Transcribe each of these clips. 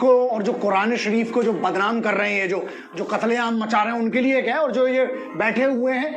को और जो कुरान शरीफ को जो बदनाम कर रहे हैं, जो कत्लेआम मचा रहे हैं, उनके लिए क्या है। और जो ये बैठे हुए हैं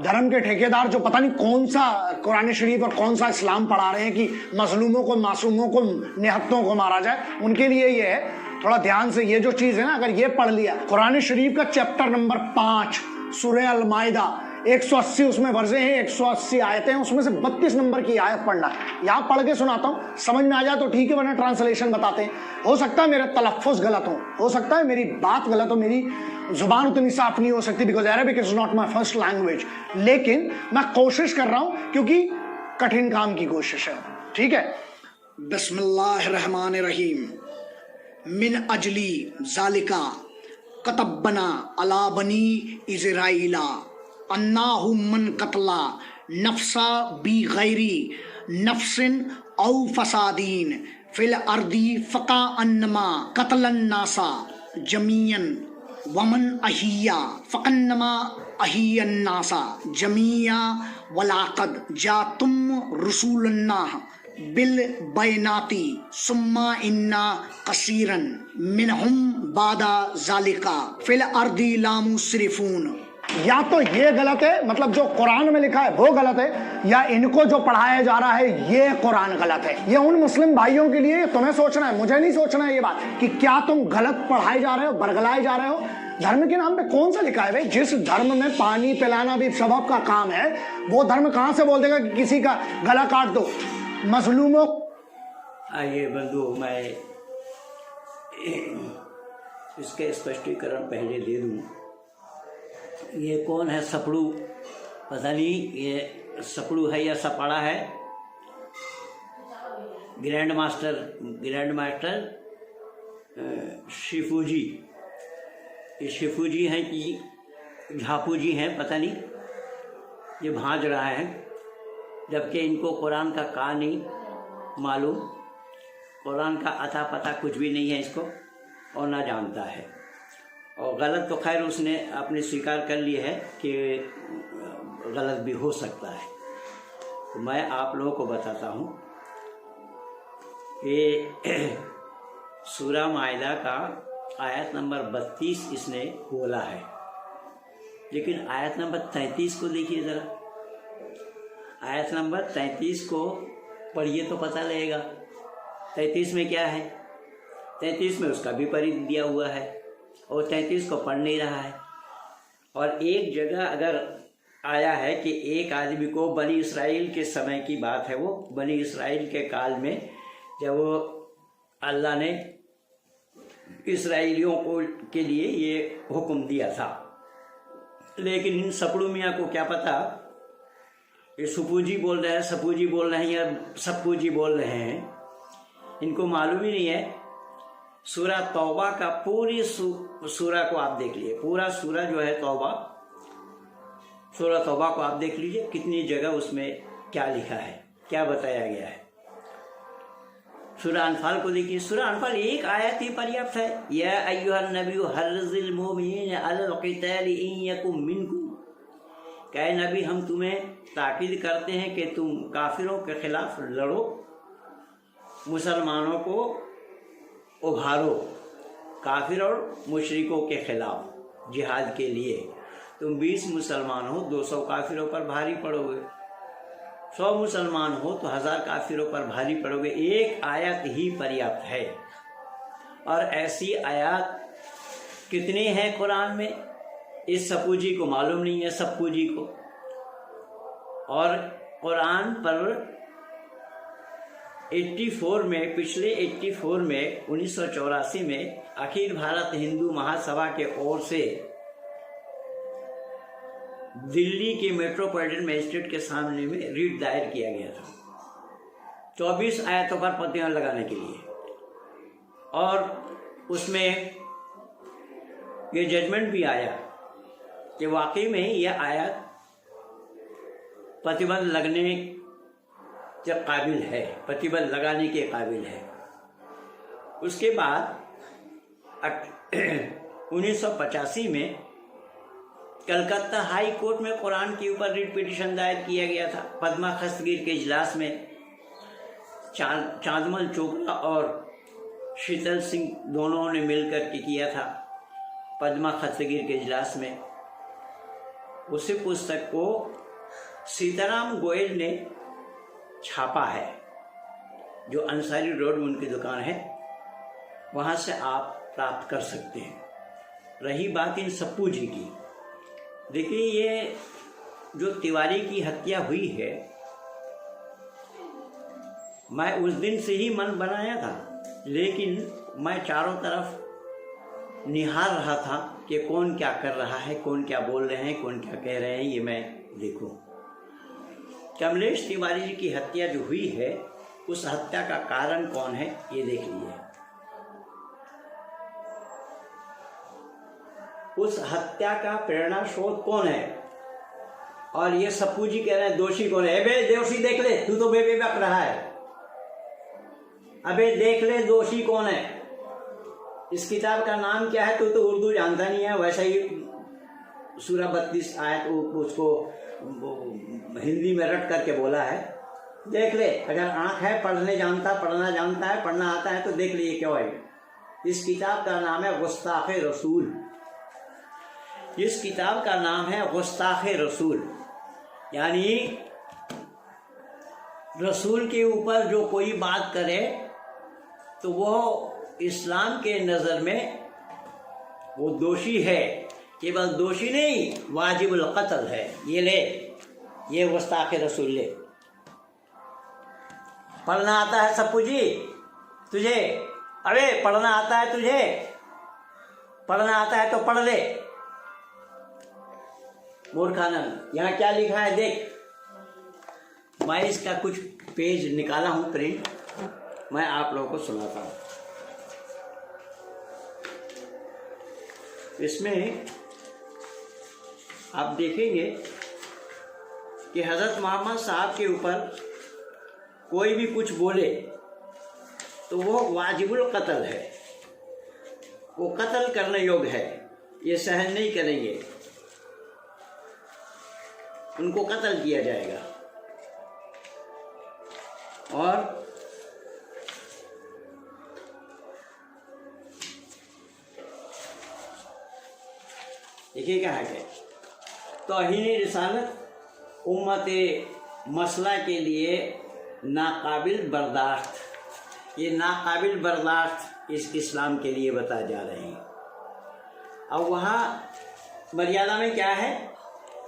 धर्म के ठेकेदार, जो पता नहीं कौन सा कुरान शरीफ और कौन सा इस्लाम पढ़ा रहे हैं कि मजलूमों को, मासूमों को, निहत्तों को मारा जाए, उनके लिए ये है। थोड़ा ध्यान से ये जो चीज है ना, अगर ये पढ़ लिया, कुरान शरीफ का चैप्टर नंबर 5 सूरह अल माइदा, 180 उसमें वर्जे हैं, 180 आयतें हैं, उसमें से 32 नंबर की आयत पढ़ना है। यहाँ पढ़ के सुनाता हूँ, समझ में आ जाए तो ठीक है, वरना ट्रांसलेशन बताते हैं। हो सकता है मेरे तलफ़्फ़ुज़ गलत हो सकता है मेरी बात गलत हो, मेरी जुबान उतनी साफ नहीं हो सकती, because Arabic is not my first language, लेकिन मैं कोशिश कर रहा हूँ क्योंकि कठिन काम की कोशिश है। ठीक है, बिस्मिल्लाहिर्रहमानिर्रहीम। मिन अजली जालिका कतब्बना अला बनी इज़राइला अन्नाहु मन कतला नफ्सा बी गैरी नफ्सिन औ फसादीन फिल अर्दी फ़का अन्नमा कतलन नासा जमीयन वमन अहिया फ़कन्नमा अहियन नासा जमिया वलाकद जातुम रसूलन्नाह बिल बैनाती सुम्मा इन्ना कसीरन मिनहुम बादा जालिका फिल अर्दी लामुसरिफून। या तो ये गलत है, मतलब जो कुरान में लिखा है वो गलत है, या इनको जो पढ़ाया जा रहा है ये कुरान गलत है। ये उन मुस्लिम भाइयों के लिए, तुम्हें सोचना है, मुझे नहीं सोचना है ये बात कि क्या तुम गलत पढ़ाए जा रहे हो, बरगलाए जा रहे हो। धर्म के नाम पे कौन सा लिखा है भाई? जिस धर्म में पानी पिलाना भी सबब का काम है, वो धर्म कहां से बोल देगा कि किसी का गला काट दो मजलूमों। आइए बंधु, मैं इसके स्पष्टीकरण पहले दे दूं। ये कौन है सपड़ू? पता नहीं ये सपड़ू है या सपाड़ा है। ग्रैंड मास्टर शिफूजी, ये शिफूजी हैं कि झापूजी हैं, पता नहीं। ये भांज रहा है, जबकि इनको कुरान का का नहीं मालूम, कुरान का अता पता कुछ भी नहीं है इसको, और ना जानता है। और गलत तो खैर उसने अपने स्वीकार कर ली है कि गलत भी हो सकता है। तो मैं आप लोगों को बताता हूँ कि सूरह माइदा का आयत नंबर 32 इसने बोला है, लेकिन आयत नंबर 33 को देखिए ज़रा। आयत नंबर 33 को पढ़िए तो पता लगेगा 33 में क्या है। 33 में उसका विपरीत दिया हुआ है और 33 को पढ़ नहीं रहा है। और एक जगह अगर आया है कि एक आदमी को, बनी इसराइल के समय की बात है, वो बनी इसराइल के काल में जब वो अल्लाह ने इसराइलियों को के लिए ये हुक्म दिया था, लेकिन इन सपड़ू मियाँ को क्या पता, ये सुपूजी बोल रहे हैं, सपूजी बोल रहे हैं या सपूजी बोल रहे हैं, इनको मालूम ही नहीं है। सूरह तौबा का पूरी सूरह को आप देख लीजिए, पूरा सूरह जो है तौबा, सूरह तौबा को आप देख लीजिए, कितनी जगह उसमें क्या लिखा है, क्या बताया गया है। सूरह अनफाल को देखिए, सूरह अनफाल एक आयत ही पर्याप्त है। या अय्युहन नबी हर्रिज़िल मुमिनीन अलल क़िताल इन यकुम मिनकुम, कहे नबी हम तुम्हें ताकीद करते हैं कि तुम काफिरों के खिलाफ लड़ो, मुसलमानों को उभारो, काफिर और मुशरिकों के खिलाफ जिहाद के लिए। तुम 20 मुसलमान हो 200 काफिरों पर भारी पड़ोगे, 100 मुसलमान हो तो 1000 काफिरों पर भारी पड़ोगे। एक आयत ही पर्याप्त है। और ऐसी आयत कितनी हैं कुरान में, इस सपूजी को मालूम नहीं है, सपूजी को। और कुरान पर 84 में, पिछले 84 में 1984 में अखिल भारत हिंदू महासभा के ओर से दिल्ली के मेट्रोपॉलिटन मजिस्ट्रेट के सामने में रिट दायर किया गया था 24 आयतों पर प्रतिबंध लगाने के लिए। और उसमें ये जजमेंट भी आया कि वाकई में यह आयत प्रतिबंध लगने के काबिल है, प्रतिबंध लगाने के काबिल है। उसके बाद 1985 में कलकत्ता हाई कोर्ट में कुरान के ऊपर रिट पिटीशन दायर किया गया था। पद्मा खस्तगीर के इजलास में चांदमल चोपड़ा और शीतल सिंह दोनों ने मिलकर के किया था पद्मा खत्तगीर के इजलास में। उसी पुस्तक को सीताराम गोयल ने छापा है, जो अंसारी रोड में उनकी दुकान है, वहाँ से आप प्राप्त कर सकते हैं। रही बात इन सप्पू जी की, देखिए ये जो तिवारी की हत्या हुई है, मैं उस दिन से ही मन बनाया था, लेकिन मैं चारों तरफ निहार रहा था कि कौन क्या कर रहा है, कौन क्या बोल रहे हैं, कौन क्या कह रहे हैं, ये मैं देखूं। कमलेश तिवारी जी की हत्या जो हुई है, उस हत्या का कारण कौन है, ये देख लीजिए। उस हत्या का प्रेरणा स्रोत कौन है, और ये सप्पू जी कह रहे हैं दोषी कौन है। अबे दोषी देख ले, तू तो बेबे बक रहा है, अबे देख ले दोषी कौन है। इस किताब का नाम क्या है, तू तो उर्दू जानता नहीं है, वैसा ही सूरह 32 आयत उसको हिंदी में रट करके बोला है। देख ले, अगर आंख है, पढ़ना जानता है, पढ़ना आता है तो देख ले ये क्या है। इस किताब का नाम है गुस्ताखे रसूल। इस किताब का नाम है गुस्ताखे रसूल, यानी रसूल के ऊपर जो कोई बात करे तो वो इस्लाम के नज़र में वो दोषी है। केवल दोषी नहीं, वाजिबुल कत्ल है। ये ले, ये गुस्ताखे रसूल ले। पढ़ना आता है सप्पू जी तुझे? अरे पढ़ना आता है तुझे? पढ़ना आता है तो पढ़ ले। मूर्खानंद, यहाँ क्या लिखा है देख। मैं इसका कुछ पेज निकाला हूँ प्रिंट, मैं आप लोगों को सुनाता हूँ। इसमें आप देखेंगे कि हज़रत मोहम्मद साहब के ऊपर कोई भी कुछ बोले तो वो वाजिबुल कत्ल है, वो कत्ल करने योग्य है, ये सहन नहीं करेंगे, उनको कत्ल किया जाएगा। और देखिए क्या है, तौहीन रिसालत उम्मत मसला के लिए नाकाबिल बर्दाश्त। ये नाकाबिल बर्दाश्त इस इस्लाम के लिए बताए जा रहे हैं। अब वहाँ मर्यादा में क्या है,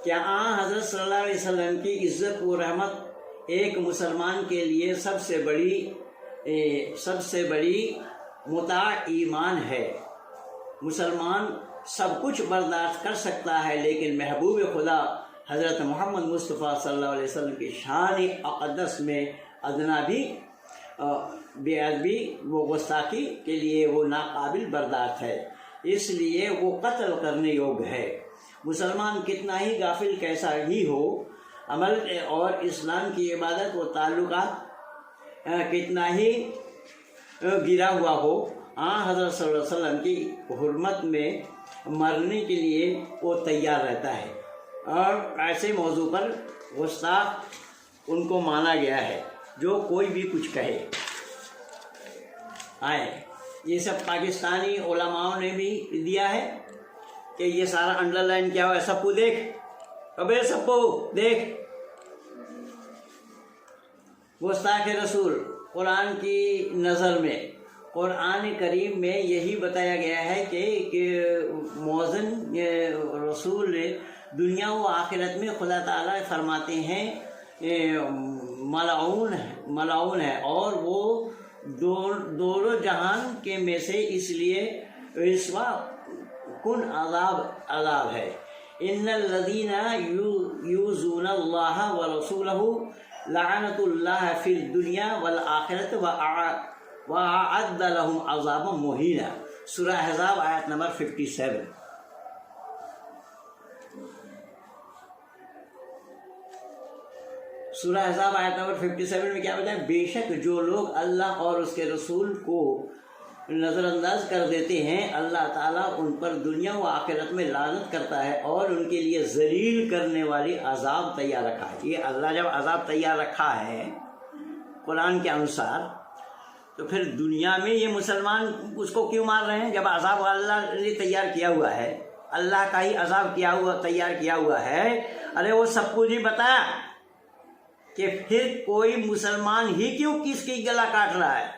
क्या हज़रत सल्लल्लाहु अलैहि वसल्लम की इज़्ज़त व रहमत एक मुसलमान के लिए सबसे बड़ी मुता ईमान है। मुसलमान सब कुछ बर्दाश्त कर सकता है, लेकिन महबूब खुदा हज़रत मोहम्मद मुस्तफ़ा सल्लल्लाहु अलैहि वसल्लम की शान अक़दस में अदना भी बेअदबी व गुस्ताखी के लिए वो नाकाबिल बर्दाश्त है, इसलिए वो कत्ल करने योग्य है। मुसलमान कितना ही गाफिल कैसा ही हो, अमल और इस्लाम की इबादत व ताल्लुकात कितना ही गिरा हुआ हो, हज़रत सल्लल्लाहु अलैहि वसल्लम की हुर्मत में मरने के लिए वो तैयार रहता है। और ऐसे मौजू पर गुस्ताख उनको माना गया है, जो कोई भी कुछ कहे। ये सब पाकिस्तानी उलमाओं ने भी दिया है कि ये सारा अंडरलाइन क्या हुआ। सप्पू देख, अबे सप्पू देख, गुस्ताख रसूल कुरान की नज़र में, कुरान करीम में यही बताया गया है कि मौज़न रसूल दुनिया व आखिरत में खुदा ताला फरमाते हैं मलाउन है, और वो दोनों जहान के में से इसलिए रिस्वा कुन अज़ाब है। इन्नल लज़ीना यूज़ूना अल्लाह व रसूलहु लअनतुल्लाह फिल दुनिया वल आखिरत व अअद्द लहुम अज़ाबन मुहीना। सूरह अहज़ाब आयत नंबर 57। सूरह अहज़ाब आयत नंबर 57 में क्या बताया, बेशक जो लोग अल्लाह और उसके रसूल को नज़रअंदाज कर देते हैं, अल्लाह ताला उन पर दुनिया व आखिरत में लानत करता है और उनके लिए जलील करने वाली अजाब तैयार रखा है। ये अल्लाह जब अजाब तैयार रखा है कुरान के अनुसार, तो फिर दुनिया में ये मुसलमान उसको क्यों मार रहे हैं, जब अजाब अल्लाह ने तैयार किया हुआ है, अल्लाह का ही अजाब तैयार किया हुआ है। अरे वो सबको जी बताया कि फिर कोई मुसलमान ही क्यों किसकी गला काट रहा है,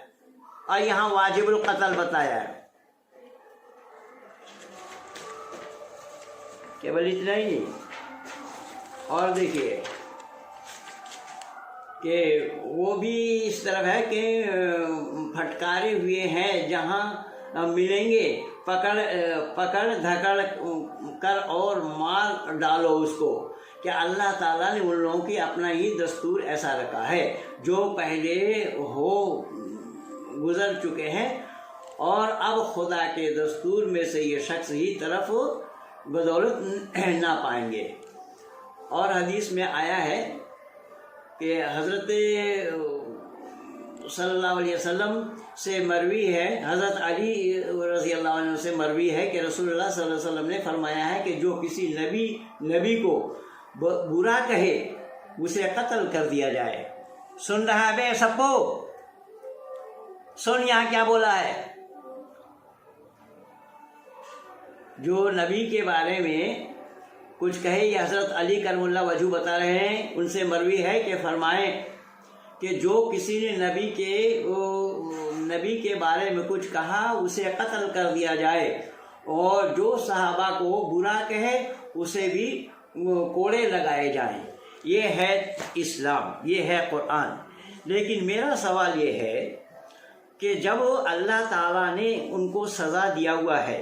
और यहाँ वाजिबुल कत्ल बताया है। केवल इतना ही नहीं, और देखिए कि वो भी इस तरफ है कि फटकारे हुए हैं जहाँ मिलेंगे, पकड़ धकड़ कर और मार डालो उसको। क्या अल्लाह ताला ने उन लोगों की अपना ही दस्तूर ऐसा रखा है, जो पहले हो गुजर चुके हैं, और अब खुदा के दस्तूर में से ये शख्स ही तरफ बदौलत ना पाएंगे। और हदीस में आया है कि हज़रत सल्लल्लाहु अलैहि वसल्लम से मरवी है, हज़रत अली रज़ी अल्लाह अन्हु से मरवी है कि रसूलुल्लाह सल्लल्लाहु अलैहि वसल्लम ने फरमाया है कि जो किसी नबी को बुरा कहे उसे कत्ल कर दिया जाए। सुन रहा है बे सबको, सुन यहाँ क्या बोला है। जो नबी के बारे में कुछ कहे, ये हज़रत अली करमुल्लाह वजू बता रहे हैं, उनसे मरवी है कि फरमाएं कि जो किसी ने नबी के बारे में कुछ कहा उसे कत्ल कर दिया जाए, और जो सहाबा को बुरा कहे उसे भी कोड़े लगाए जाएं। ये है इस्लाम, ये है कुरान। लेकिन मेरा सवाल ये है कि जब अल्लाह ताला ने उनको सज़ा दिया हुआ है,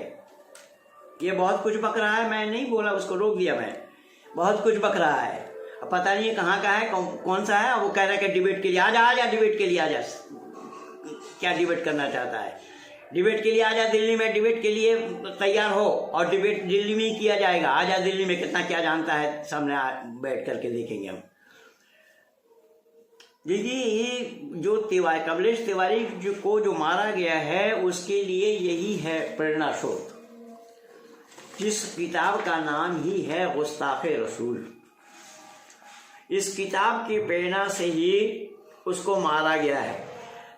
ये बहुत कुछ बक रहा है, मैं नहीं बोला, उसको रोक दिया मैं, बहुत कुछ बक रहा है, अब पता नहीं कहाँ का है, कौन सा है। वो कह रहा है कि डिबेट के लिए आ जा डिबेट के लिए आ जा। क्या डिबेट करना चाहता है? डिबेट के लिए आ जा, दिल्ली में डिबेट के लिए तैयार हो, और डिबेट दिल्ली में ही किया जाएगा। आ जा दिल्ली में, कितना क्या जानता है, सामने बैठ करके देखेंगे हम। देखिए ये जो कमलेश तिवारी को जो मारा गया है, उसके लिए यही है प्रेरणा स्रोत। जिस किताब का नाम ही है गुस्ताखे रसूल, इस किताब की प्रेरणा से ही उसको मारा गया है।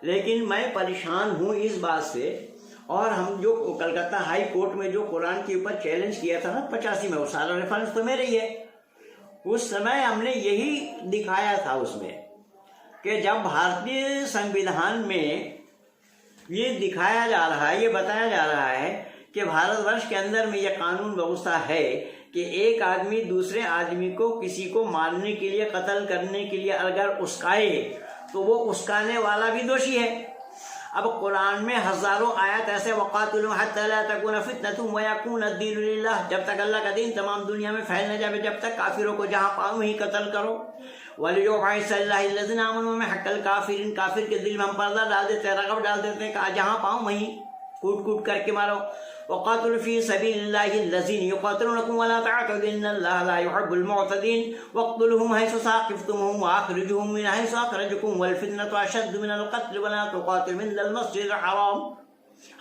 लेकिन मैं परेशान हूँ इस बात से, और हम जो कलकत्ता हाई कोर्ट में जो कुरान के ऊपर चैलेंज किया था ना 85 में, वो सारा रेफरेंस तो मेरे ही है। उस समय हमने यही दिखाया था उसमें कि जब भारतीय संविधान में ये दिखाया जा रहा है, ये बताया जा रहा है कि भारतवर्ष के अंदर में यह कानून व्यवस्था है कि एक आदमी दूसरे आदमी को किसी को मारने के लिए, कत्ल करने के लिए अगर उस्काए तो वो उस्काने वाला भी दोषी है। अब कुरान में हजारों आयत ऐसे वक़ातिलू हत्ता ला तकून फितनतुन व यकून अद्दीनु लिल्लाह, जब तक अल्लाह का दीन तमाम दुनिया में फैल न जाए, जब तक काफिरों को जहाँ पाओ वहीं कत्ल करो। वलियुबइसल्लाहिल्लज़ीना आमनू में हक्कल काफिरीन, काफिर के दिल में हम पर्दा डाल देते हैं, रग़ब डाल देते हैं, जहाँ पाओ वहीं कूट कूट करके मारो। वक़ातिलू फ़ी सबीलिल्लाहिल्लज़ीना युक़ातिलूनकुम वला तअतदू इन्नल्लाहा ला युहिब्बुल मुअतदीन वक़्तुलूहुम हैसु साक़िफ़्तुमूहुम वअख़रिजूहुम मिन हैसु अख़रजकुम वल फ़ितनतु अशद्दु मिनल क़त्ल वला तुक़ातिलू इन्नल मस्जिदल हराम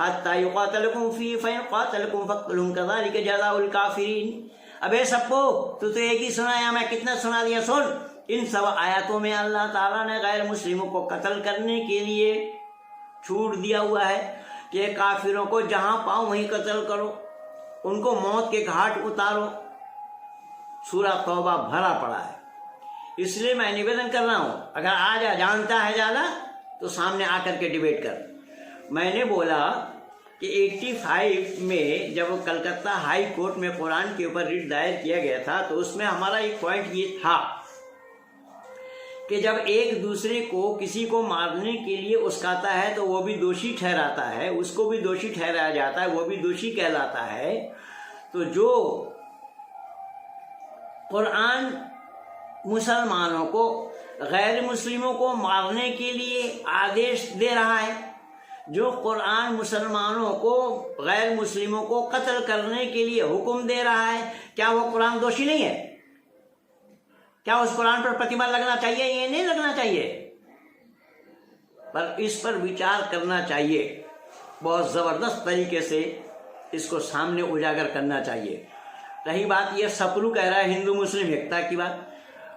हत्ता युक़ातिलूकुम फ़ीहि फ़इन क़ातलूकुम फ़क़्तुलूहुम कज़ालिका जज़ाउल काफ़िरीन। अबे सबको तू तो एक ही सुनाया, मैं कितना सुना दिया। सुन, इन सब आयतों में अल्लाह ताला ने गैर मुस्लिमों को कत्ल करने के लिए छूट दिया हुआ है कि काफिरों को जहां पाओ वहीं कत्ल करो, उनको मौत के घाट उतारो। सूरा तौबा भरा पड़ा है। इसलिए मैं निवेदन कर रहा हूं, अगर आज जानता है ज्यादा तो सामने आकर के डिबेट कर। मैंने बोला कि 85 में जब कलकत्ता हाई कोर्ट में कुरान के ऊपर रिट दायर किया गया था, तो उसमें हमारा एक पॉइंट ये था कि जब एक दूसरे को किसी को मारने के लिए उस्काता है तो वो भी दोषी ठहराता है, उसको भी दोषी ठहराया जाता है, वो भी दोषी कहलाता है। तो जो कुरान मुसलमानों को गैर मुस्लिमों को मारने के लिए आदेश दे रहा है, जो कुरान मुसलमानों को गैर मुस्लिमों को कत्ल करने के लिए हुक्म दे रहा है, क्या वो कुरान दोषी नहीं है? क्या उस कुरान पर प्रतिबंध लगना चाहिए? ये नहीं लगना चाहिए, पर इस पर विचार करना चाहिए, बहुत ज़बरदस्त तरीके से इसको सामने उजागर करना चाहिए। रही बात ये सपरू कह रहा है हिंदू मुस्लिम एकता की बात,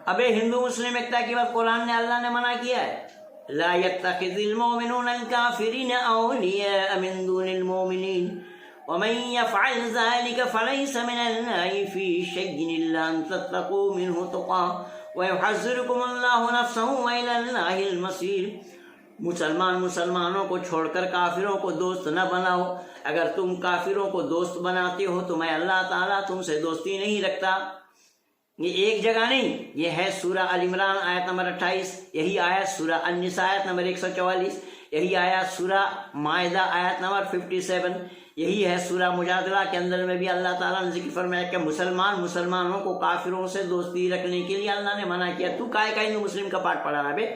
अबे हिंदू मुस्लिम एकता की बात कुरान ने, अल्लाह ने मना किया है। ला यत्तखिज़िल मुमिनूनल काफ़िरीना औलिया मिन दूनिल मुमिनीन व मन यफ़अल ज़ालिका फ़लैसा मिनल्लाहि फ़ी शय्इन इल्ला अन तत्तक़ू मिन्हु तुक़ा व युहज़्ज़िरुकुमुल्लाहु नफ़्सहु व इलल्लाहिल मसीर। मुसलमान मुसलमानों को छोड़कर काफिरों को दोस्त न बनाओ। अगर तुम काफिरों को दोस्त बनाते हो तो मैं अल्लाह ताला तुमसे दोस्ती नहीं रखता। ये एक जगह नहीं, ये है सूरा अल इमरान आयत नंबर 28, यही आयत सूरा अन-निसा आयत नंबर 144, यही आयत सूरा माइदा आयत नंबर 57, यही है सूरा मुजादला के अंदर में भी अल्लाह ताला ने जिक्र फरमाया कि मुसलमानों को काफिरों से दोस्ती रखने के लिए अल्लाह ने मना किया। तू काहे का हिंदू मुस्लिम का पाठ पढ़ा रहा बे?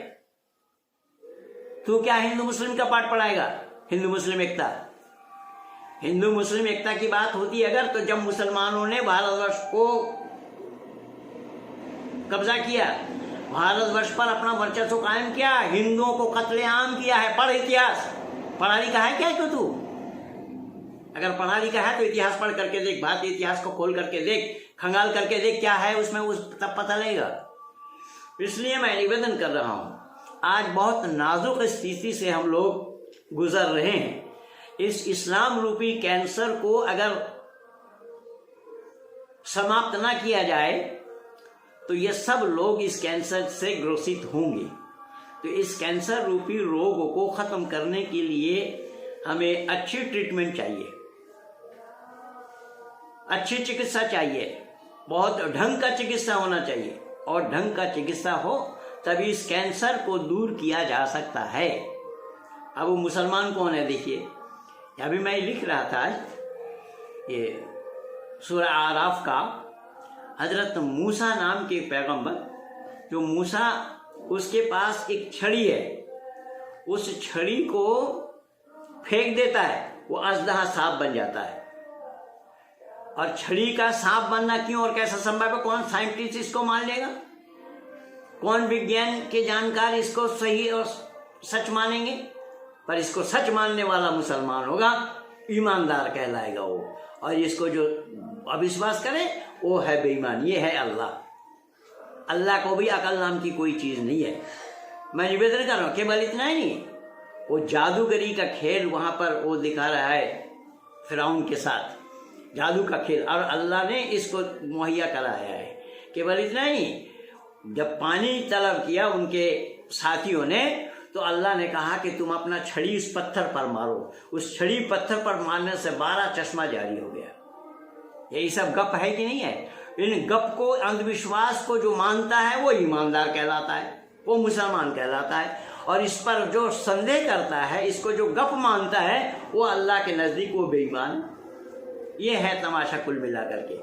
तू क्या हिंदू मुस्लिम का पाठ पढ़ाएगा? हिंदू मुस्लिम एकता की बात होती अगर तो जब मुसलमानों ने भारतवर्ष को कब्जा किया, भारतवर्ष पर अपना वर्चस्व कायम किया, हिंदुओं को कत्लेआम किया है। पढ़ इतिहास, पढ़ा लिखा है क्या तू? अगर पढ़ा लिखा है तो इतिहास पढ़ करके देख, भारतीय इतिहास को खोल करके देख, खंगाल करके देख क्या है उसमें, तब पता लगेगा। इसलिए मैं निवेदन कर रहा हूं, आज बहुत नाजुक स्थिति से हम लोग गुजर रहे हैं। इस इस्लाम रूपी कैंसर को अगर समाप्त ना किया जाए तो ये सब लोग इस कैंसर से ग्रसित होंगे। तो इस कैंसर रूपी रोग को खत्म करने के लिए हमें अच्छी ट्रीटमेंट चाहिए, अच्छी चिकित्सा चाहिए, बहुत ढंग का चिकित्सा होना चाहिए, और ढंग का चिकित्सा हो तभी इस कैंसर को दूर किया जा सकता है। अब वो मुसलमान कौन है देखिए, अभी मैं लिख रहा था ये सूरा आराफ का, हजरत मूसा नाम के पैगंबर, जो मूसा उसके पास एक छड़ी है, उस छड़ी को फेंक देता है, वो अजदहा सांप बन जाता है। और छड़ी का सांप बनना क्यों और कैसा संभव है? कौन साइंटिस्ट इसको मान लेगा? कौन विज्ञान के जानकार इसको सही और सच मानेंगे? पर इसको सच मानने वाला मुसलमान होगा, ईमानदार कहलाएगा वो, और इसको जो अविश्वास करे वो है बेईमान। ये है अल्लाह। अल्लाह को भी अकल नाम की कोई चीज नहीं है। मैं निवेदन कर रहा हूं, केवल इतना ही नहीं, वो जादूगरी का खेल वहां पर वो दिखा रहा है फिरौन के साथ, जादू का खेल, और अल्लाह ने इसको मुहैया कराया है। केवल इतना ही, जब पानी तलब किया उनके साथियों ने, तो अल्लाह ने कहा कि तुम अपना छड़ी उस पत्थर पर मारो। उस छड़ी पत्थर पर मारने से 12 चश्मा जारी हो गया। यही सब गप है कि नहीं है? इन गप को, अंधविश्वास को जो मानता है वो ईमानदार कहलाता है, वो मुसलमान कहलाता है, और इस पर जो संदेह करता है, इसको जो गप मानता है, वो अल्लाह के नजदीक वो बेईमान। ये है तमाशा कुल मिला करके।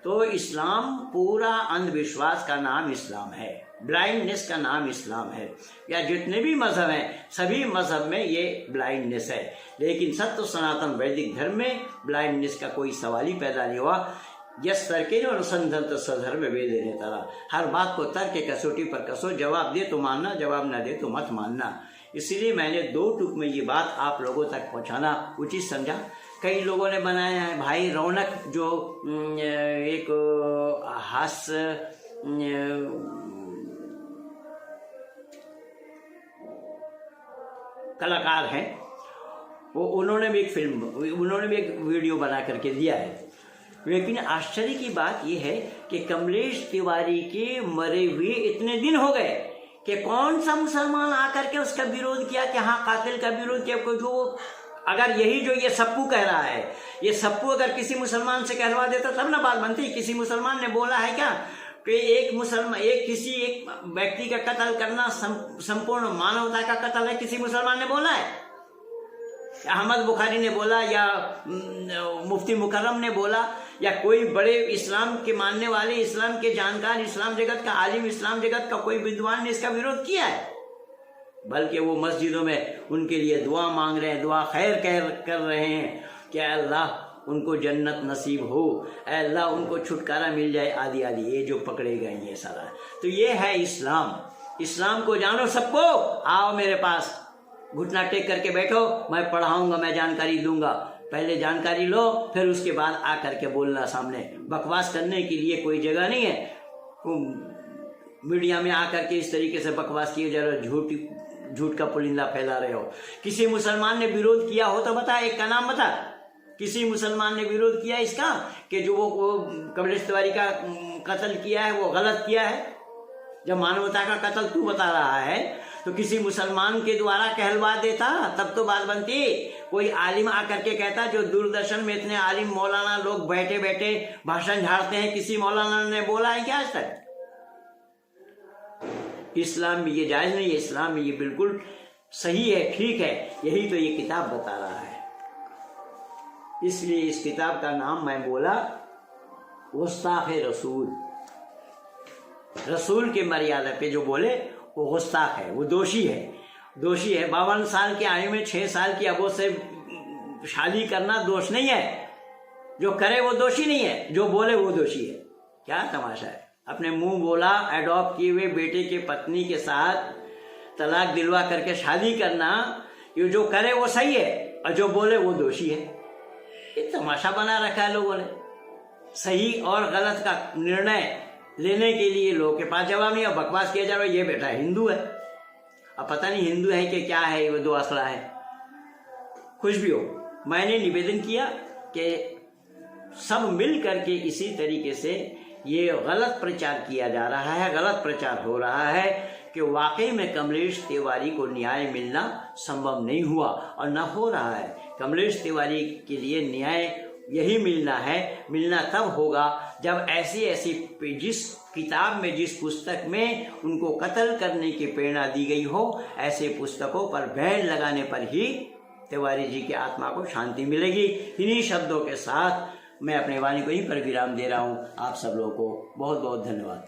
तो इस्लाम पूरा अंधविश्वास का नाम इस्लाम है, ब्लाइंडनेस का नाम इस्लाम है। या जितने भी मजहब हैं, सभी मजहब में ये ब्लाइंडनेस है, लेकिन सत्य सनातन वैदिक धर्म में ब्लाइंडनेस का कोई सवाल ही पैदा नहीं हुआ। यस तर्के अनुसंधान तो सधर्म वेद ने तारा, हर बात को तर्क के कसौटी पर कसो, जवाब दे तो मानना, जवाब ना दे तो मत मानना। इसीलिए मैंने 2 टूक में ये बात आप लोगों तक पहुंचाना उचित समझा। कई लोगों ने बनाया है भाई रौनक, जो एक हास्य कलाकार हैं, वो उन्होंने भी एक वीडियो बना करके दिया है। लेकिन आश्चर्य की बात यह है कि कमलेश तिवारी के मरे हुए इतने दिन हो गए कि कौन सा मुसलमान आकर के उसका विरोध किया कि हाँ कातिल का विरोध किया। जो अगर यही जो ये सप्पू कह रहा है, ये सप्पू अगर किसी मुसलमान से कहलवा देता तब ना बात बनती। किसी मुसलमान ने बोला है क्या कि एक व्यक्ति का कत्ल करना संपूर्ण मानवता का कत्ल है? किसी मुसलमान ने बोला है? अहमद बुखारी ने बोला, या मुफ्ती मुकर्रम ने बोला, या कोई बड़े इस्लाम के मानने वाले, इस्लाम के जानकार, इस्लाम जगत का आलिम, इस्लाम जगत का कोई विद्वान ने इसका विरोध किया है? बल्कि वो मस्जिदों में उनके लिए दुआ मांग रहे हैं, दुआ खैर कर रहे हैं कि अल्लाह उनको जन्नत नसीब हो, अल्लाह उनको छुटकारा मिल जाए, आदि आदि, ये जो पकड़े गए ये सारा। तो ये है इस्लाम। इस्लाम को जानो सबको, आओ मेरे पास, घुटना टेक करके बैठो, मैं पढ़ाऊंगा, मैं जानकारी दूंगा। पहले जानकारी लो, फिर उसके बाद आकर के बोलना सामने। बकवास करने के लिए कोई जगह नहीं है। मीडिया में आकर के इस तरीके से बकवास किए जा रहे, झूठ का पुलिंदा फैला रहे हो। किसी मुसलमान ने विरोध किया हो तो बता, एक का नाम बता। किसी मुसलमान ने विरोध किया इसका कि जो वो कमलेश तिवारी का कत्ल किया है वो गलत किया है? जब मानवता का कत्ल तू बता रहा है तो किसी मुसलमान के द्वारा कहलवा देता, तब तो बात बनती। कोई आलिम आकर के कहता, जो दूरदर्शन में इतने आलिम मौलाना लोग बैठे बैठे भाषण झाड़ते हैं, किसी मौलाना ने बोला है क्या आज तक? इस्लाम में ये जायज नहीं है, इस्लाम में ये बिल्कुल सही है, ठीक है। यही तो ये किताब बता रहा है। इसलिए इस किताब का नाम मैं बोला गुस्ताखे रसूल। रसूल के मर्यादा पे जो बोले वो गुस्ताख है, वो दोषी है। दोषी है। 52 साल की आयु में 6 साल की अबो से शादी करना दोष नहीं है। जो करे वो दोषी नहीं है, जो बोले वो दोषी है। क्या तमाशा है? अपने मुंह बोला एडॉप्ट किए हुए बेटे के पत्नी के साथ तलाक दिलवा करके शादी करना, ये जो करे वो सही है और जो बोले वो दोषी है। ये तमाशा बना रखा है लोगों ने। सही और गलत का निर्णय लेने के लिए लोगों के पास जवाब नहीं है। बकवास किया जा रहा है, ये बेटा हिंदू है। अब पता नहीं हिंदू है कि क्या है, वो दो असला है। कुछ भी हो, मैंने निवेदन किया कि सब मिल करके इसी तरीके से ये गलत प्रचार किया जा रहा है, गलत प्रचार हो रहा है कि वाकई में कमलेश तिवारी को न्याय मिलना संभव नहीं हुआ और न हो रहा है। कमलेश तिवारी के लिए न्याय यही मिलना है, मिलना तब होगा जब ऐसी जिस किताब में, जिस पुस्तक में उनको कत्ल करने की प्रेरणा दी गई हो, ऐसे पुस्तकों पर बैन लगाने पर ही तिवारी जी की आत्मा को शांति मिलेगी। इन्हीं शब्दों के साथ मैं अपने वाणी को यहीं पर विराम दे रहा हूँ। आप सब लोगों को बहुत बहुत धन्यवाद।